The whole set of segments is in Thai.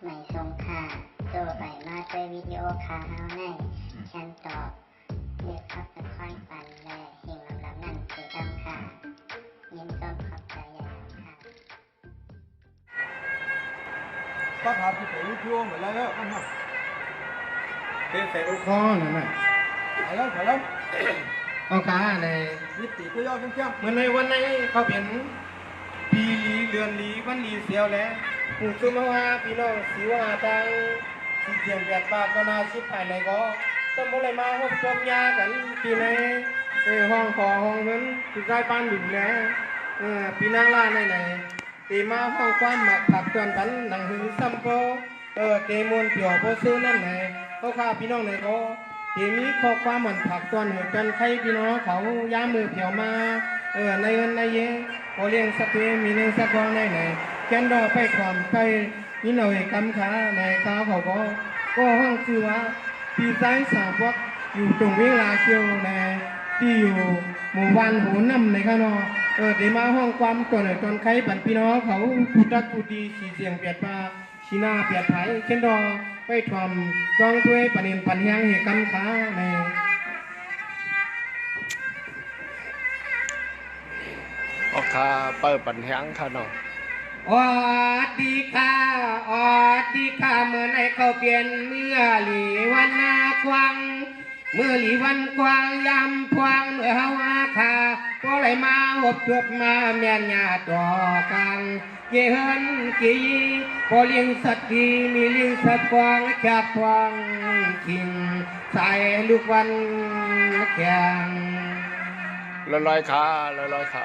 ไม่ทรงค่าโตไปมาด้วยวิดีโอคาเฮาในฉันตอบเลือกขับตะค่อยปันและเฮงลำนั่นคือดำค่ะยินต้นขอบใจอย่างค่ะก็ทำที่ไปวิดีโอเหมือนแล้วก็ทำเป็นใส่ลูกคอนั่นน่ะถ่ายแล้วเอาขาในนิติก็ย่อเข้มเมื่อในวันไหนเขาเห็นปีหลีเดือนหลีวันหลีเสียวแล้วผู้คือมาว่าพี่น้องสิว่าทางสิเจียงแบบปากก็น่าชิบภายในก็ต้องบ่เลยมาพบจบยากันปีในห้องขอห้องเงินคือใกล้บ้านอยู่แล้วปีนางล่าไหนตีมาห้องความหมักผักเตือนกันหนังหือซ้ำโปเตมวนเปี่ยวโพซื้อนั่นไหนเขาข้าพี่น้องไหนก็เห็นมีข้อความเหมือนผักตอนเหมือนกันใครพี่น้องเขาย้ำมือเปี่ยวมาในเงินในเยพอเลี้ยงสักเพมีเลี้ยงสักวางไหนแกนดอไปความไปนี่หน่อยกำขาในข้าวเขาก็ห้องคือว่าปีซ้ายสาวพวกอยู่ตรงเวลาเชียวในที่อยู่หมู่บ้านหูน้ำในข้างนอกเดี๋ยวมาห้องความตัวไหนตอนใครบันพี่น้องเขาพูดรักพูดดีสีเสียงเปียดมาชีนาเปียดไผ่เช่นดอไปทอมร้องด้วยปนินปันยังเหตุกำขาในออกค่ะเปิดปัญหาค่ะน้องอดดีค่ะอดดีค่ะเมื่อในเขาเปลี่ยนเมื่อหลีวันนาควังเมื่อหลีวันกวางยำพวงเมื่อเฮาอาคาก็ไหลมาหบจบมาแม่นยาต่อกันเกินกี่พอเลี้ยงสัตว์ดีมีเลี้ยงสัตว์ฟองจากฟองทิ้งใส่ลูกวันแข็งลอยขาลอยขา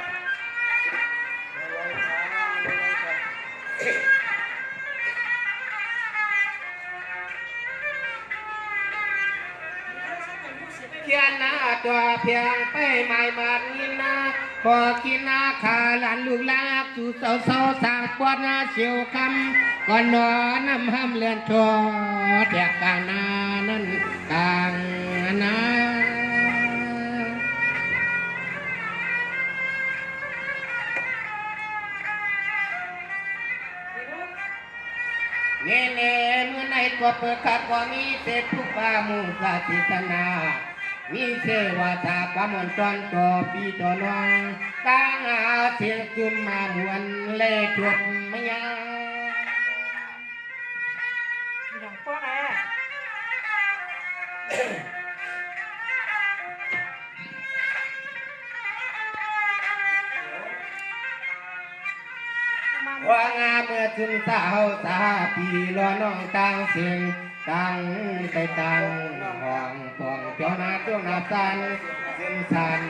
เขียนหน้าตัวเพียงไปหมายมานินนาพอกินนาขาหลานลูกลาสู่เสาสางปวดนาเชียวคำก่อนนอนน้ำห้ำเลือนทอแดกกานานั้นกลางนาเน่เมื่อในตัวเปิดขาดว่ามีเศษทุกปามุสาธิตนามีเสวาตาปามอนตอนต่อปีต่อน้องตั้งอาเสียงจุมมามวนเล่จบไม่ยาอย่างพวกว่างาเมื่อถึงสาวสาปีรอน้องต่างเสียงตั้งไปตั้งห้องปองเปียวนาจ้วงนาสันเส้นสัน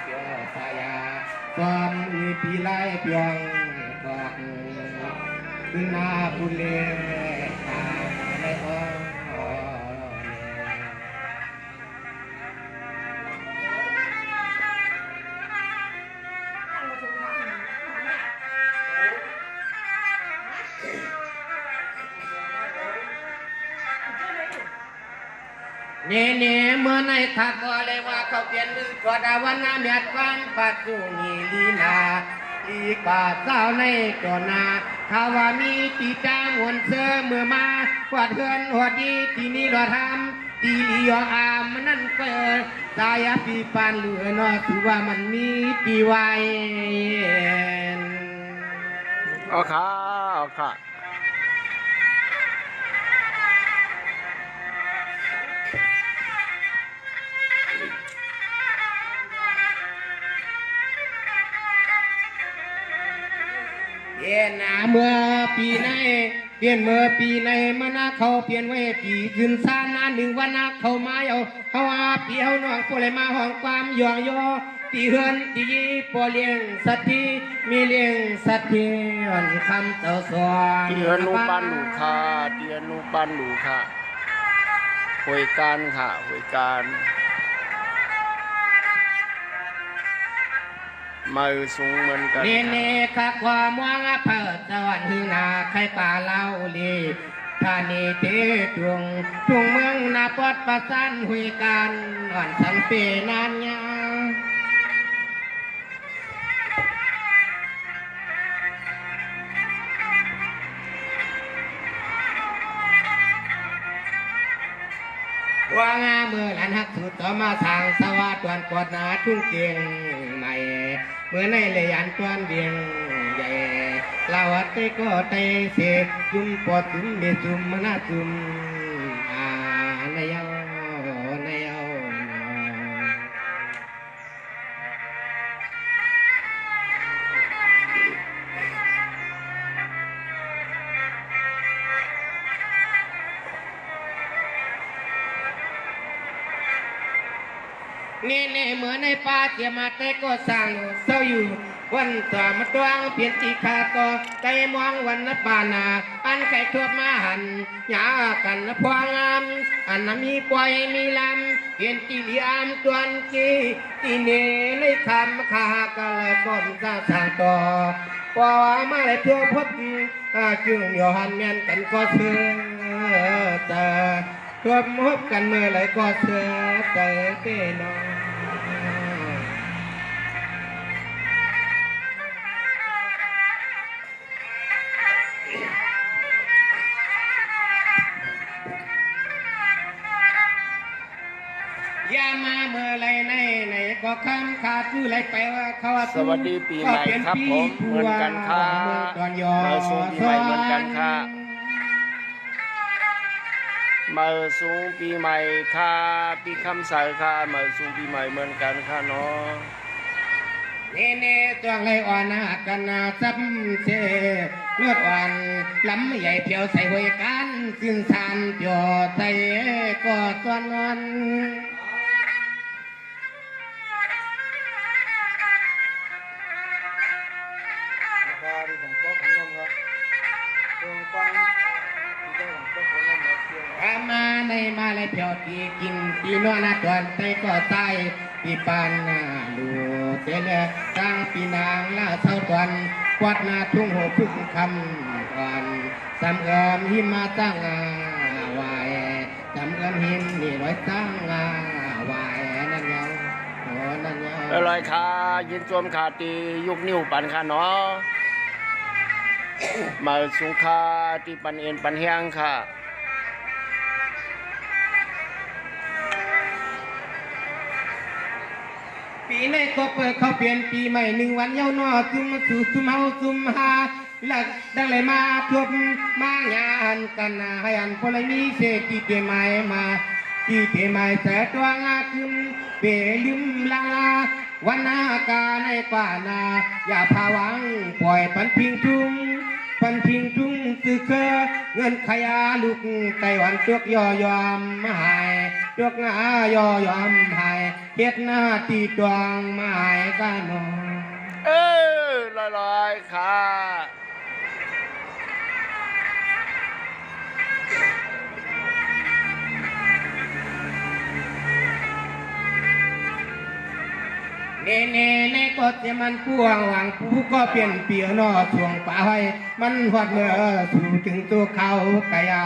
เปียวสายาซ้อมมีปีไล่เปียงกอกขึ้นหน้าบุเลตาในอ้อเน่เมื่อในทักว่าเลยว่าเขาเปลี่ยนมือกอดาวันน้ำหยาดฟังปัดจูมีลีนาอีกาสาวในตัวนาข่าวว่ามีตีจ้างวนเสือเมื่อมาวัดเฮือนหัวดีที่นี่เราทำตีลียอามนั่นเปิดสายปีปานเหลือนอถือว่ามันมีปีไว้ออกค่ะเปลี่ยนเมื่อปีไหนเปลี่ยนเมื่อปีไหนมานาเขาเปลี่ยนไว้ปีขึ้นซานาหนึ่งวันนาเขามาเขาอาปีเขาหน่วงพวกเลยมาห้องความย่องย่อตีเฮือนตีพอเลี้ยงสัตว์ที่มีเลี้ยงสัตว์ที่วันคำเต่าสวงเตียนูปันหลูค่ะเตียนูปันหลูค่ะหวยการค่ะหวยการมือสูงเหมือนกันเน่ข้าความว่างเปิดตะวันหือนาใครป่าเล่าลีท่านีเตดวงเมืองนาปอดประสันหุยกันอ่อนสันเปนานยา เ ว่างาเมื่อหลานฮักสุดต่อมาทางสวัสดวนกอดนาทุ่งเกียงใหม่เมื่อในเลยอันตวนเบียงใหญ่ลาวเตก็เตเสพจุ่มปอดจุ่มเดจุ่มมนาจุ่มในเยาในเยานี่เหมือนในป่าเกี่ยมาแต่ก็สร้างเศร้าอยู่วันต่อมาตวงเปลี่ยนตีขาก็ใจมองวันนปานาอันไก่ทั่วมาหันหยากันนพวงามอันนั้นมีปล่อยมีลำเปลี่ยนตีเหลี่ยมตวนจีตีเนเลยทำขากะละก้อนสร้างสร้างต่อพอมาเลยทั่วพบจึงยอหันแม่นกันก็เสือแต่ทั่วพบกันเมื่อไรก็เสือแต่เต้นอยามาเมื่อไรในก็คำขาดผู้ไรไปว่าเขา สวัสดีปีใหม่ครับผมเหมือนกันค่ะมาสูงปีใหม่เหมือนกันค่ะมาสูงปีใหม่ค่ะปีคำใสค่ะมาสูงปีใหม่เหมือนกันค่ะเนาะนี่ตัวไรอ่อนกันซับเสเลือดอ่อนลำใหญ่เพียวใส่หัวกันซึ่งสานเพียวใส่ก็ตัวนอนมาในมาเลยเพียวตีกินตีนวลตอนเตก็ตายปีปานลูเตเลตั้งปีนางล่าเศร้าตอนกวาดนาทุ่งหัวพึ่งคำก่อนสำเอิมหิมมาตั้งวายสำเอิมหิมนี่ร้อยตั้งวายนั่นยังโอ้นั่นยังลอยค่ะยินจมขาตียุกนิ้วปันค่ะเนาะมาสูงค่ะตีปันเอ็นปันแห้งค่ะปีในก็เปิดเขาเปลี่ยนปีใหม่1 วันเย้านอซุ่มสู่ซุ่มเฮาซุ่มหาหลักดังเลยมาทบมางานกันให้อันพลมีเศษที่เปใหม่มาที่เปใหม่แต่ตัวงาขึ้นเปลืมลาวันนากาในป่านาอย่าพาวังปล่อยปันพิงทุ่งปันพิงทุ่งสื่อเคอเงินขยาลูกไต้หวันจกยอยอมหายจกงายอยอมหายเฮ็ดหน้าตีดวงหมายกันลอยค่ะ เน่ในก็จะมันพวงหวังผู้ก็เปลี่ยนเปียนอช่วงป่าให้มันหอดเมื่อสู่ถึงตัวเขากะยา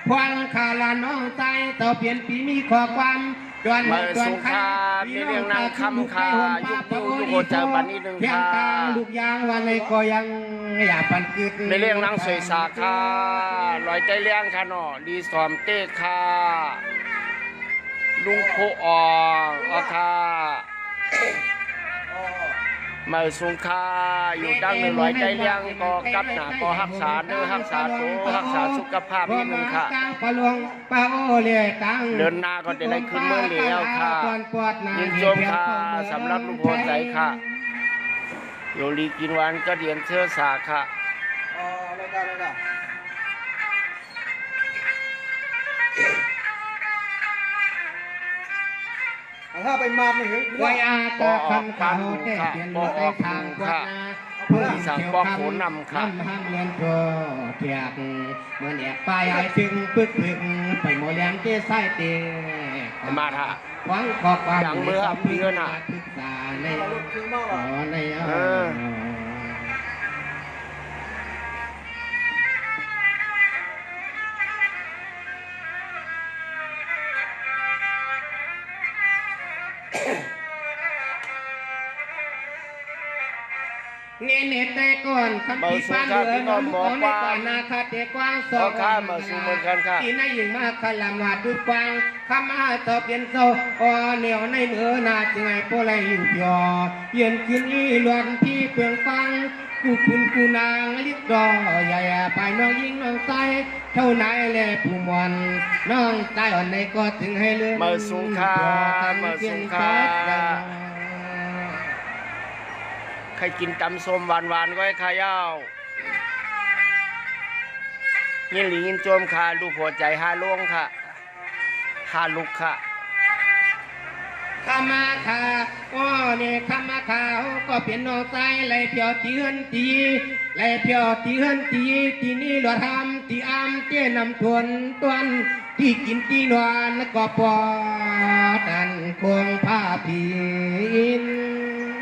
ควันขาลาน้องใจต่อเปลี่ยนปีมีข้อความดวนดวนข้ามีเรื่องนางคำค่ะยุคยูโคเจอบันนี้หนึ่งค่ะลูกยางวันในก็ยังอย่าปันกึดในเรื่องนางสวยสาค่ะลอยใจเลี้ยงค่ะเนาะดีสอมเต้ค่ะลุงโคอค่ะมาสูงค่าอยู่ดัง100ใจเลี้ยงก็กับหนาก็รักษาเนื้อรักษาตัวรักษาสุขภาพนิดนึงค่ะเดินหน้าก็จะได้ขึ้นเมื่อเลี้ยวค่ะยินชมค่ะสำหรับลุงพลใจค่ะโยลีกินวันก็เดียนเชื้อสาค่ะถ้าไปมาไม่ถึงวายอาตาคำเขาแต่เปลี่ยนมาได้ทางกว่าเพื่อสั่งปอกโขนนำค่ะห้ามเงินโตเทียบเมื่อเนี่ยไปให้ถึงปึกไปโมเลี้ยงเจ้ไส้เตะมาท่ะหวังขอบความอย่างเมื่อเพื่อนอ่ะในเนเนต ได้ก่อนคำที่บ้านเหลือน้องของในกว่านาคาเตกว้างสองที่ในยิ่งมาขลำวาดดุกวางคำมาต่อเปลี่ยนโซเหนียวในมือนาจึงไงโปไรอยู่ยอเย็นคืนอีหลวนที่เปลืองฟังกูคุณกูนางลิบดอใหญ่ไปน้องยิงน้องใจเท่าไหนแลผู้มวนน้องใจอ่อนในก็ถึงให้เลื่อนมาสูงค่ามาสูงค่าใครกินตำส้มหวานๆก็ให้ขายาวยินหลียินโจมค่ะลูกหัวใจห้าล่วงค่ะห้าลุกค่ะขมาคาเนี่ยขมาคาก็เปลี่ยนน้องใจไหลเพียวตีเฮือนตีไหลเพียวตีเฮือนตีที่นี่หลอดทำที่อ้ำเจ้นำทวนตวนที่กินที่นอนก็ปอดันคงผ้าผีน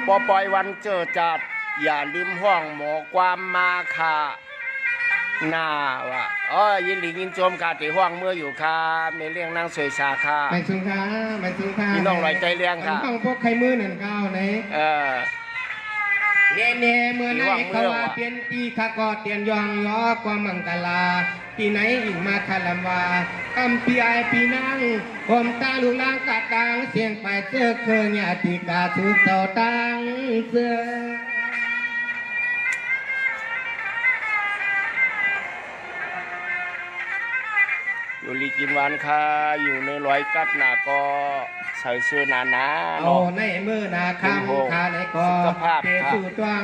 ปล่อยวันเจอจัดอย่าลืมห้องหมอความมาค่ะหน้าว่ะยินหลียินโจมค่ะตีห้องเมื่ออยู่ค่ะไม่เลี้ยงนางสวยชาค่ะไม่สุงค่ะไม่สุงค่ะพี่น้องลอยใจเลี้ยงค่ะต้องพวกใครมือหนึ่งก้าวไหนเน่เมื่อไหนเขาว่าเปลี่ยนตีข้าก็เตียนยองล้อความมังกลาที่ไหนอีกมาคาลำวาคำปีไอปีนั่งผมตาลูกล่างกาตังเสียงไปเสื้อเคยเนี่ยตีกาสุดเต่าตังเสื้ออยู่ลีกินหวานค่ะอยู่ในร้อยกัดหนาก็ใส่เสื้อหนาในมือนาคำขาในกอเตสู่ตวง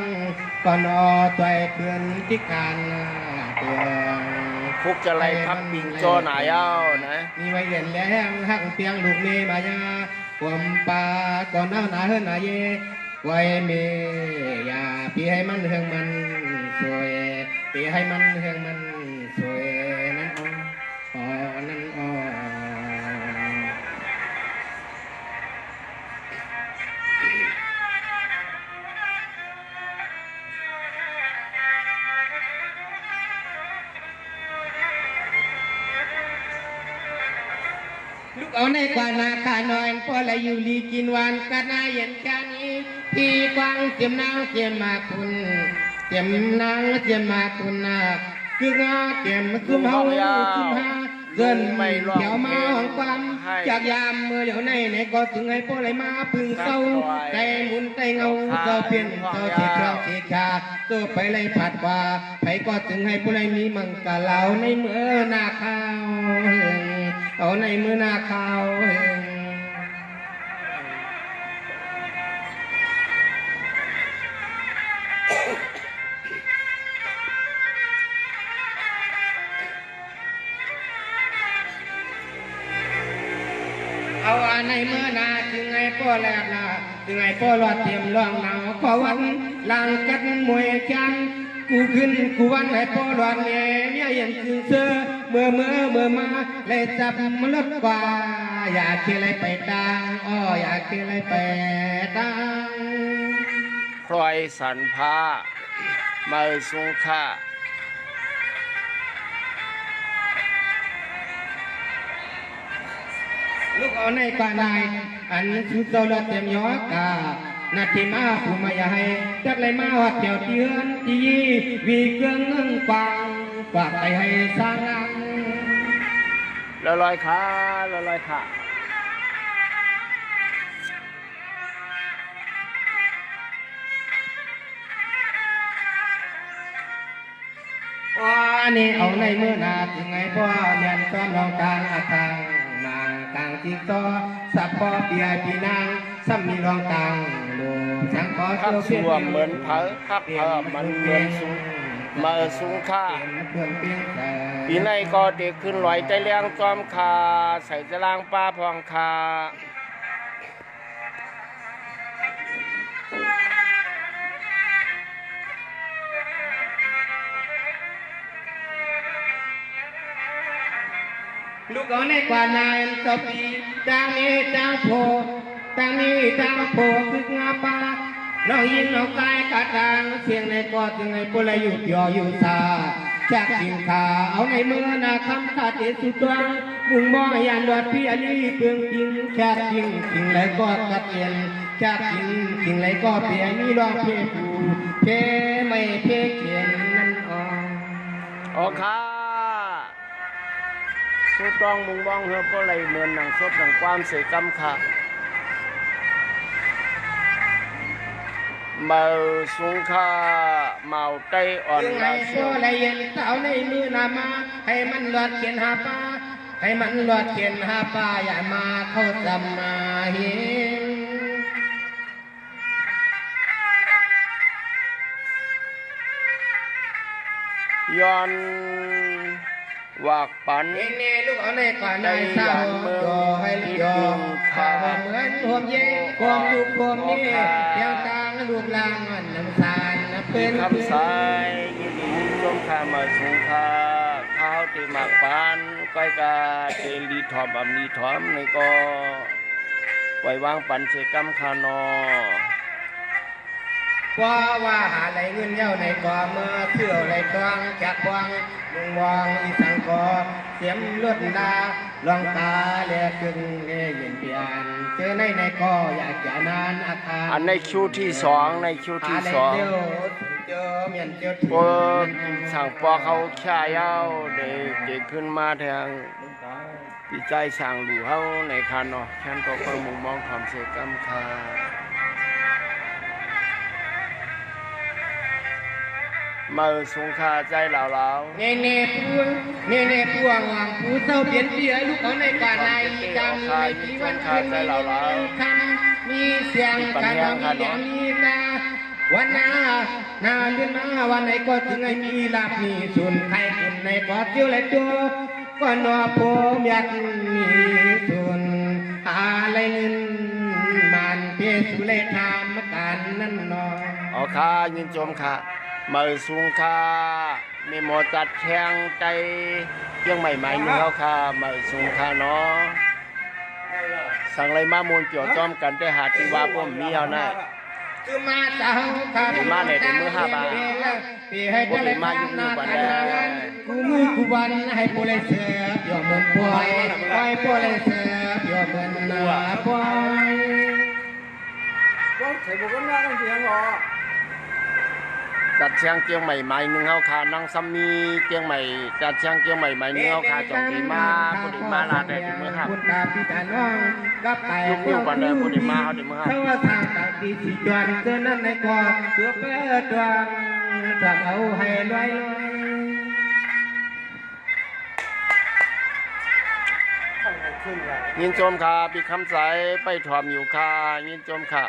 ก่อนตัวเพื่อนที่การเตือนพุกจะไล่พักปิงโจหนาเย้านะมีไว้เย็นแล้งหักเตียงลูกเมย์มายาความปลาก่อนหน้าหนาเฮินหนาเยไว้เมย์อย่าปีให้มันเฮืองมันสวยปีให้มันเฮืองมันสวยนั่นนั่นลูกเอาในกว่านาคานอนพอละอยู่ลีกินหวานกะนาเย็นแค่นี้ที่กวางเจียมนางเจียมมาคุณเจียมนางเจียมมาคุณนาคืองาเจียมซุ่มเฮาซุ่มฮาเกินไม่เขียวมาของความจากยามเมื่อเดี๋ยวในก็ถึงให้พอไหลมาพึ่งเศร้าใจหมุนใจเงาเจ้าเปลี่ยนเจ้าเสียเครื่องเสียชาตัวไปเลยผัดว่าไผก็ถึงให้พอไหลมีมังกะเหลาในเมื่อนาข้าวเอาในมือนาข้าวเอาในเมื่อนาจึงไงพ่อแลกนาจึงไงพ่อรอดเตรียมล่องหนาวขอวันหลังกัดมวยจันกูขึ้นกูวันให้พ่อรอดเนี่ยยังคือเสื้อเมื่อมาเลยจับมันลดกว่าอยากเที่ยวไรไปดังอยากเที่ยวไรไปดังพลอยสันผ้ามาสุงค่าลูกเอาในกว่านายอันสุดโซลเต็มยอกานาทีมาผู้มาอย่าให้จักเลยมาวัดเกี่ยวเตือนจีวีเกื้องเงินกวางฝากไปให้สร้างลอยขาลอยขานี่เอาในเมื่อนาถึงไงพ่อเมียนต้อนรองกลางอาทางนางกลางที่ต่อสับปอเปียปีนางซ้ำมีรองกลางดูช่างขอพักสัวเหมือนเผาพักมันเหมือนสูงมาสูงค่าปีในก็เด็กขึ้นลอยใจเลี้ยงจอมคาใส่จะล้างป้าพองคาลูกเอาในกว่านายสปีดังนี้ดังโพคืองาปาน้องยิงน้องกายกระดังเสียงในกอดยังไงปุระอยู่ย่ออยู่ซาจากกินขาเอาในมือนาคำขาดเอสุตัวมุงมองยันดอดพี่อลีเปลืองจริงแค่จริงไรก็กระเตียนจากจริงไรก็เปียนี่รอเพียผู เพไม่เพเขียนนั่นออกค่ะสู้ต้องมุงบ้องเฮือเพราะอะไรเหมือนหนังสดหนังความเสกรรมค่ะเมาสุงค่าเมาไตอ่อน ยังไงโซ่ไรเย็นสาวในมือนามาให้มันหลอดเขียนหาป้าให้มันหลอดเขียนหาป้าอย่ามาเข้าจำมาเห็นย้อนวากปัน เน่เน่ลูกเอาในก่อนในสาวโยให้โยข้าวเหมือนห่วงเย่ความลูกความนี่เที่ยวตางลูกลางมันน้ำสารน้ำเป็น คำสายยินดีชมข้ามาสุงค่าข้าวตีหมากปานก้อยกาเจลีถอมอำนีถอมในก็ปล่อยวางปันเสกรรมคานอว่าหาไหลเงินเย้าในก่อเมื่อเที่ยวไหลกวางจากกวางมุงวางอีสังกอเสียมลวดดาลองตาเลียกึ่งเลียเย็นเปลี่ยนเจอในก่ออยากจะนานอาคารอันในคิวที่สองในคิวที่สองพวกสั่งปอเขาแค่เย้าเด็กขึ้นมาแทงปีใจสั่งหลู่เขาในคานอแค่นก็เพิ่มมุมมองความเสกรรมคามาสงคาใจเหล่าเน่เน่พวงเน่เน่พวงหวังผู้เศร้าเปลี่ยนเปียลูกเขาในป่าในจำในที่วันคืนมีคำมีเสียงการมีเสียงมีตาวันหน้าเดือนหน้าวันไหนก็ถึงให้มีลาภมีส่วนใครคนในปอดเที่ยวและตัวก็นอผมอยากมีส่วนอะไรเงินมันเพียสุเลธามกันนั่นนออ๋อค่ะยินชมค่ะมาสูงค่ะมีหมอจัดแข่งใจยังใหม่ๆนี่เขาค่ะมาสูงค่ะเนาะสั่งอะไรมามูลเกี่ยวจอมกันได้หาที่ว่าพวกมีเอาหน้าคือมาเจ้าค่ะมาเนี่ยแต่มือ5 บาทพวกนี้มายุ่งๆบันไดกูมือกูวันให้โปรเลเซียยอมเหมือนปล่อยโปรเลเซียยอมเหมือนนาปล่อยก็ใส่บุกกันมาต้องเสียงหรอจัดเชียงเกียงใหม่ใหม่หนึ่งเขาค่ะน้องซัมมีเกียงใหม่จัดเชียงเกียงใหม่ใหม่หนึ่งเขาค่ะจงดีมาผู้ดีมาลาแต่ที่มือห้ายุ่งอยู่บันไดผู้ดีมาเขาดีมือห้าเพราะว่าทางต่างที่สิจวนเกินนั้นในกอดเสือเปิดดวงถ้าเอาให้ลอยยินชมค่ะปีคำใสไปถอมอยู่ค่ะยินชมค่ะ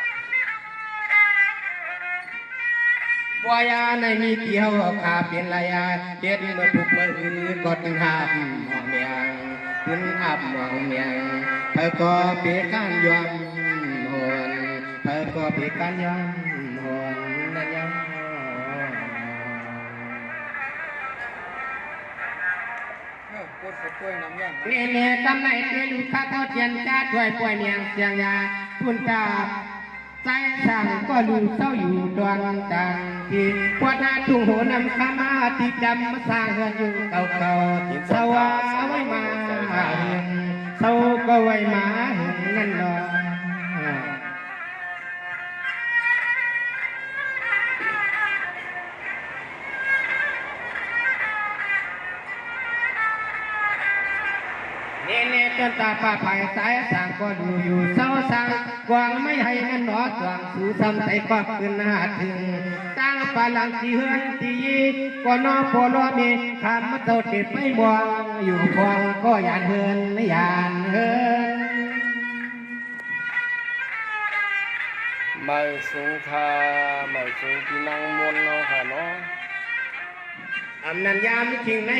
วายาในมีเกี่ยวขาเป็นลายาเจ็ดเมื่อปุกเมื่อคืนกดหาบหอมเมียงขึ้นอับหอมเมียงเธอก็เปียกันยอมหวนเธอก็เปียกันยอมหวนนั่นยอมเนี่ยกำไรเตลูข้าเขาเทียนจ้าช่วยป่วยเมียงเสียงยาพุ่นตาใจสั่งก็ดูเศร้าอยู่ดวงต่างที่ปวดหน้าทุ่งโหนำขามาที่ดำมาสร้างเฮือนอยู่เก่าๆเศร้าไว้มาหึงเศร้าก็ไว้มาหึงนั่นหรอเนี่ยจนตาป้าไปสายสั่งก็ดูอยู่เศร้าสั่งกวางไม่ให้มันหนอดวางสู่ซ้ำใส่ก็ขึ้นหาถึงตั้งปาลังที่เฮือนที่ก็นอพอรอมีขามมาเต่าเก็บไม่มองอยู่คองก็ยานเฮือนไม่ยานเฮือนไม่สูงค่ะไม่สูงที่นั่งมนเนาะค่ะเนาะอำนันยามทิ้งใน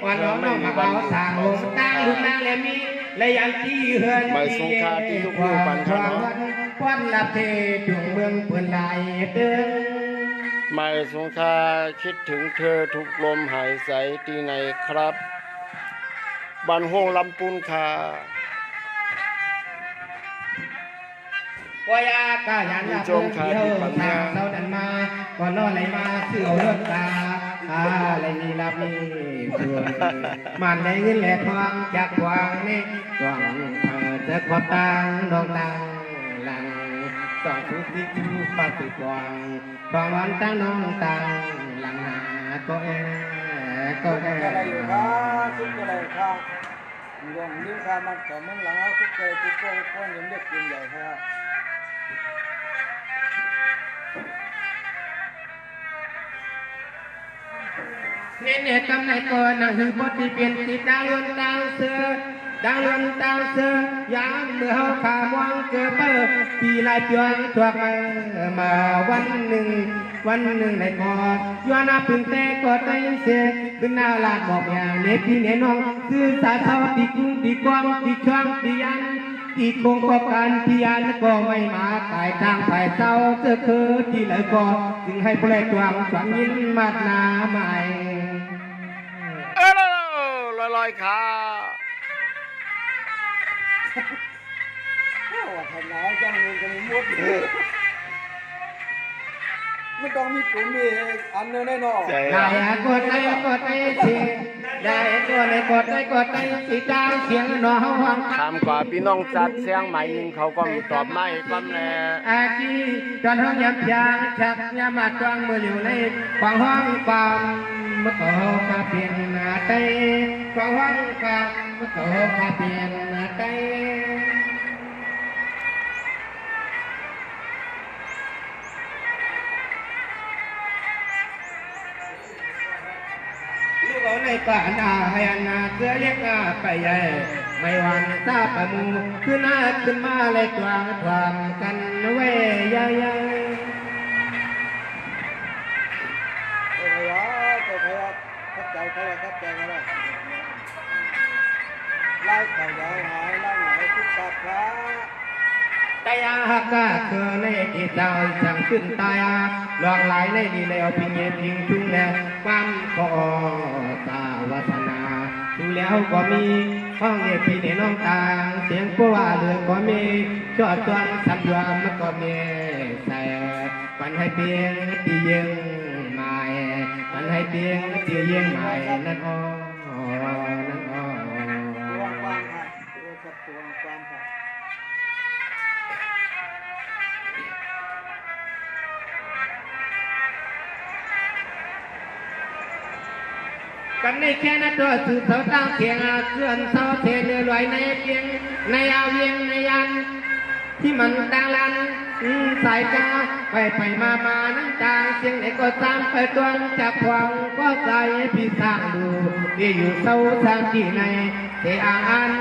วันน้องน้องมาเอาสางลงตั้งลูกนางและมีและยันที่เฮือนที่ทุกผู้ปันค่ะควันลับเทดวงเมืองเปื่อนลายเดินไม่สงคาคิดถึงเธอทุกลมหายใจที่ไหนครับบันโฮงลำปูนค่ะวายากายันลาเพื่อนเที่ยวทางเท่านั้นมาก่อนนอนไหลมาเสื่อเลือดตาอะไรมีลามีส่วนมันได้เงินแหล่ทองจากวางนี่หวังเธอความตังดองตังหลัง สองทุกที่คือปฏิกวางความวันตั้งน้องตังหลังหาก็ก็อะไรอยู่ครับทุกอะไรครับดวงนิ้วข้ามันต่อมึงหลังเอาทุกใจทุกโก้ก้อนยังเรียกกินใหญ่ครับ เน้นเหตุกำในก่อนหนังสือพจน์ที่เปลี่ยนติดดาวล้วนดาวเสือดาวล้วนดาวเสือยามเมื่อเฮาขามองเกิดเปิดปีลายจวนตัวมาวันหนึ่งในก่อนย้อนพึ่งแต่ก็ได้เสียขึ้นหน้าลาดบอกอย่างเล็กพี่เนน้องคือสาเท่าตีกุ้งตีกวางตีช่างตียันตีคงประกันตียันก็ไม่มาตายทางฝ่ายเศร้าเสือคือที่ไหลก็จึงให้ผู้ใดตวงสวงยินมาดนาใหม่ลอยขาว่าทำหนาวจังเลยจะมีมดไม่ต้องมีกลุ่มมีอันเนื้อแน่นอนได้กดได้สิได้กดได้สิดาวเสียงหนอห้องถามกว่าพี่น้องจัดเสียงใหม่หนึ่งเขาก็มีตอบไม่ก็แน่อากีตอนห้องยับยางชักยามาตวงมืออยู่ในฝั่งห้องปามเมื่อก่อข้าเปลี่ยนหน้าเต้ฝั่งห้องปามเมื่อก่อข้าเปลี่ยนหน้าเต้ในป่านาพยานาเสือเรียกไปใหญ่ไม่วันตาปมูขึ้นมาเลยตัวความกันเว้ยใหญ่ตัวขยับขับใจเขาเลยไล่ไก่ใหญ่หายไล่ไหนทุกตัดขาตายาฮักกะเธอในที่เจ้าสั่งขึ้นตายาลองไหลในดีแล้วพิเศษยิงทุ่งแล้วความก่อตาวาสนาดูแล้วก็มีห้องเงียบพี่ในน้องต่างเสียงผู้ว่าเรือก็มีจอดจวนสัญญามันก็มีแต่ปันให้เพียงตีเยี่ยงใหม่ปันให้เพียงตีเยี่ยงใหม่นั่นอ๋อตัวความค่ะตัวความค่ะกันในแค่นั้นตัวสื่อเสาตั้งเขียงเคลื่อนเสาเทเรือลอยในเพียงในอาเวียงในยันที่มันดังลันสายกาไปมาน้ำตาเสียงไหนก็ตามไปตัวจับควงก็ใส่พี่สร้างดูที่อยู่เสาสามที่ในเทอ่าน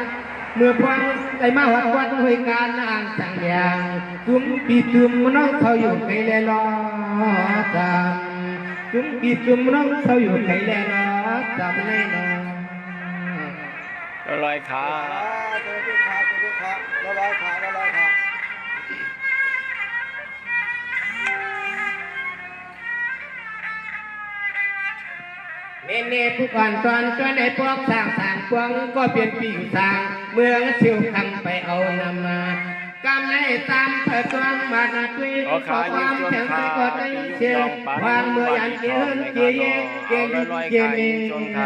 เมื่อพวงได้มาวัดห้วยการอ่างสังยางจุ่มปีจุ่มน้องเขาอยู่ไกลเลยรอตามจุ่มปีจุ่มน้องเขาอยู่ไกลเลยรอจำไม่นอนลอยขาตัวขาลอยขาเน่ผู้ก่อนตอนจนในพวกสร้างพวงก็เปลี่ยนปีสร้างเมืองสิวคำไปเอานำมากำในตามเปิดตัวมาหน้าตุยขอความแข็งใจก็ได้เชื่อความเมื่อยันเกินเกี่ยเกี่ยมี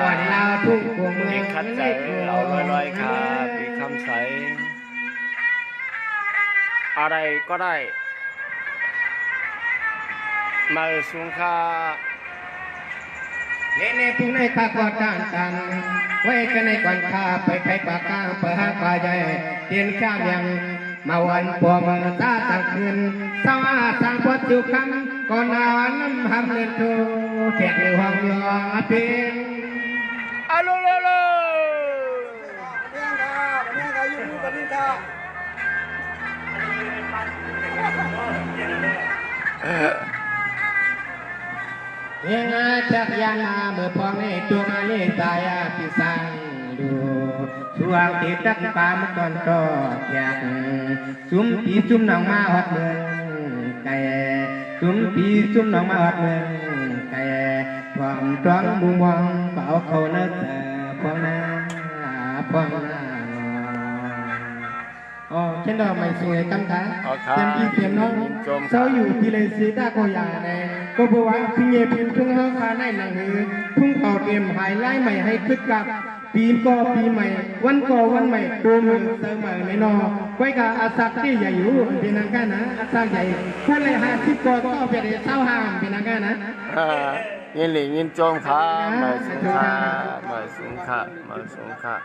วันลาวทุ่งกูเมืองขัดใจเอาลอยขาปีคำใสอะไรก็ได้มาสูงค่าเน่ผู้ในข้าก็ต้านไว้กันในก่อนข้าไปปากกาไปหาปลาใหญ่เตียนข้ามยังมาวันปวมือตาตั้งคืนสวัสดิ์สังพจจุคำก่อนนานน้ำหำเลือดโตแขกในห้องยอเพียงอะโลเนี่ยค่ะอยู่ดูกันนี่ค่ะเฮียงาจักยานาเมื่อพองในตัวมาเล่ตายพิสังดูช่วงที่ตักปามตอนต่ออยากซุ่มปีซุ่มน้องมาหอดเมืองไก่ซุ่มปีซุ่มน้องมาหอดเมืองไก่ความจ้องมุมมองเป่าเขาเนื้อพองหน้าอ๋อเช่นเราไม่สวยกำถาเสียงพี่เสียงน้องเศร้าอยู่ที่เลยสีตาโกยาใน ก็เพราะว่าพี่เงพิมพ์ทุ่งเฮาคาในหนังหือทุ่งต่อเตรียมหายไล่ใหม่ให้คึกคักปีก็ปีใหม่วันก็วันใหม่โดมมือเสมอในนอไว้กับอาสักที่ใหญ่อยู่เป็นนังกันนะอาสักใหญ่พูดเลย50ก็ต่อไปได้25เป็นนังกันนะ ยินหลียินโจมค่ะมาสูงค่ะมาสูงค่ะมาสูงค่ะ